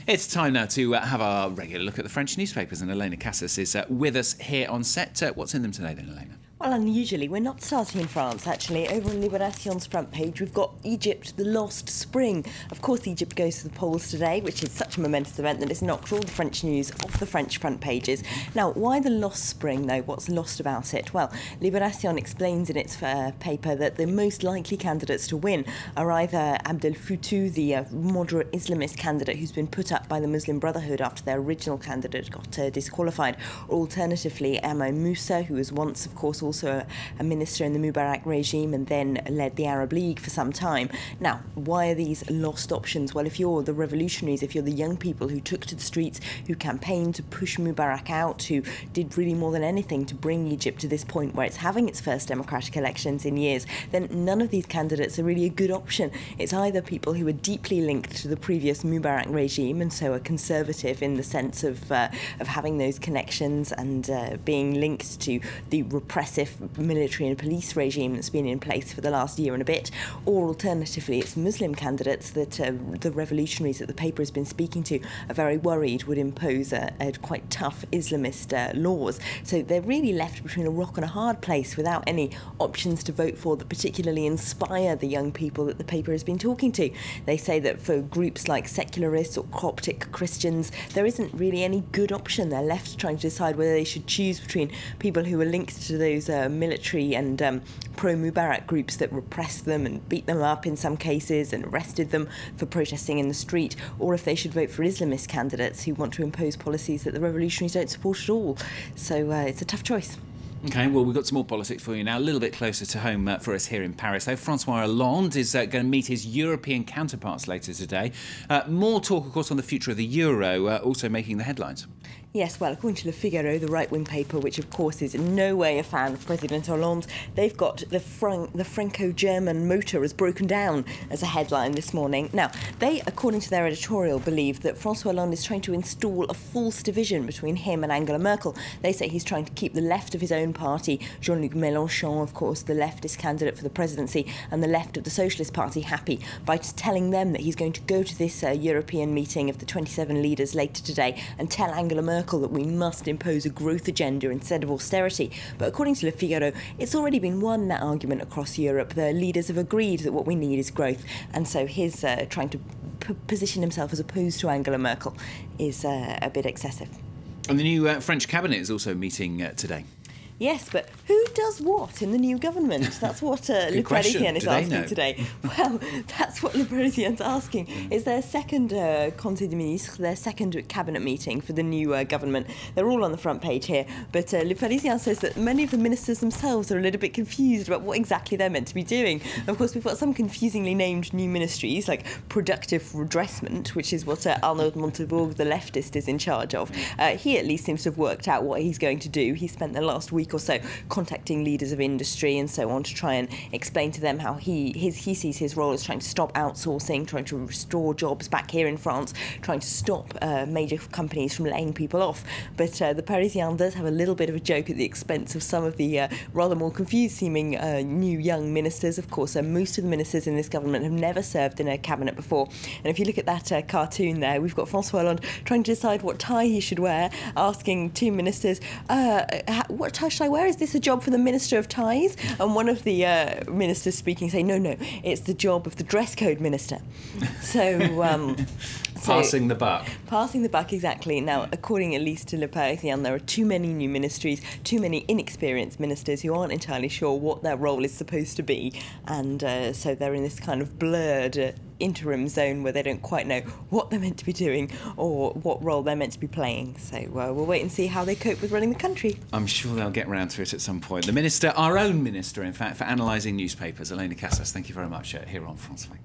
It's time now to have our regular look at the French newspapers, and Elena Casas is with us here on set. What's in them today then, Elena? Well, unusually, we're not starting in France, actually. Over on Libération's front page, we've got Egypt, the lost spring. Of course, Egypt goes to the polls today, which is such a momentous event that it's knocked all the French news off the French front pages. Now, why the lost spring, though? What's lost about it? Well, Libération explains in its paper that the most likely candidates to win are either Abdel Foutou, the moderate Islamist candidate who's been put up by the Muslim Brotherhood after their original candidate got disqualified, or alternatively, Amr Moussa, who was once, of course, also a minister in the Mubarak regime and then led the Arab League for some time. Now, why are these lost options? Well, if you're the revolutionaries, if you're the young people who took to the streets, who campaigned to push Mubarak out, who did really more than anything to bring Egypt to this point where it's having its first democratic elections in years, then none of these candidates are really a good option. It's either people who are deeply linked to the previous Mubarak regime and so are conservative in the sense of having those connections and being linked to the repressive military and police regime that's been in place for the last year and a bit, or alternatively it's Muslim candidates that the revolutionaries that the paper has been speaking to are very worried would impose quite tough Islamist laws. So they're really left between a rock and a hard place without any options to vote for that particularly inspire the young people that the paper has been talking to. They say that for groups like secularists or Coptic Christians, there isn't really any good option. They're left trying to decide whether they should choose between people who are linked to those military and pro-Mubarak groups that repressed them and beat them up in some cases and arrested them for protesting in the street, or if they should vote for Islamist candidates who want to impose policies that the revolutionaries don't support at all. So it's a tough choice. OK, well, we've got some more politics for you now, a little bit closer to home for us here in Paris. So François Hollande is going to meet his European counterparts later today. More talk, of course, on the future of the euro, also making the headlines. Yes, well, according to Le Figaro, the right-wing paper, which of course is in no way a fan of President Hollande, they've got the Franco-German motor has broken down as a headline this morning. Now, they, according to their editorial, believe that François Hollande is trying to install a false division between him and Angela Merkel. They say he's trying to keep the left of his own party, Jean-Luc Mélenchon, of course, the leftist candidate for the presidency, and the left of the Socialist Party happy by telling them that he's going to go to this European meeting of the 27 leaders later today and tell Angela Merkel that we must impose a growth agenda instead of austerity. But according to Le Figaro, it's already been won, that argument, across Europe. The leaders have agreed that what we need is growth, and so his trying to position himself as opposed to Angela Merkel is a bit excessive. And the new French cabinet is also meeting today. Yes, but who does what in the new government? That's what Le Parisien is asking today. Well, that's what Le Parisien's asking. Is their second Conseil des Ministres, their second cabinet meeting for the new government. They're all on the front page here, but Le Parisien says that many of the ministers themselves are a little bit confused about what exactly they're meant to be doing. Of course, we've got some confusingly named new ministries, like productive redressment, which is what Arnaud Montebourg, the leftist, is in charge of. He at least seems to have worked out what he's going to do. He spent the last week or so contacting leaders of industry and so on to try and explain to them how he sees his role as trying to stop outsourcing, trying to restore jobs back here in France, trying to stop major companies from laying people off. But the Parisien does have a little bit of a joke at the expense of some of the rather more confused-seeming new young ministers. Of course, most of the ministers in this government have never served in a cabinet before. And if you look at that cartoon there, we've got François Hollande trying to decide what tie he should wear, asking two ministers, what tie should I wear? Is this a job for the Minister of Ties? And one of the ministers speaking say, no, it's the job of the dress code minister. So... Passing the buck. Passing the buck, exactly. Now, according at least to Le Parisien, there are too many new ministries, too many inexperienced ministers who aren't entirely sure what their role is supposed to be. And so they're in this kind of blurred interim zone where they don't quite know what they're meant to be doing or what role they're meant to be playing. So we'll wait and see how they cope with running the country. I'm sure they'll get round to it at some point. The minister, our own minister, in fact, for analysing newspapers, Elena Casas, thank you very much here on France 5.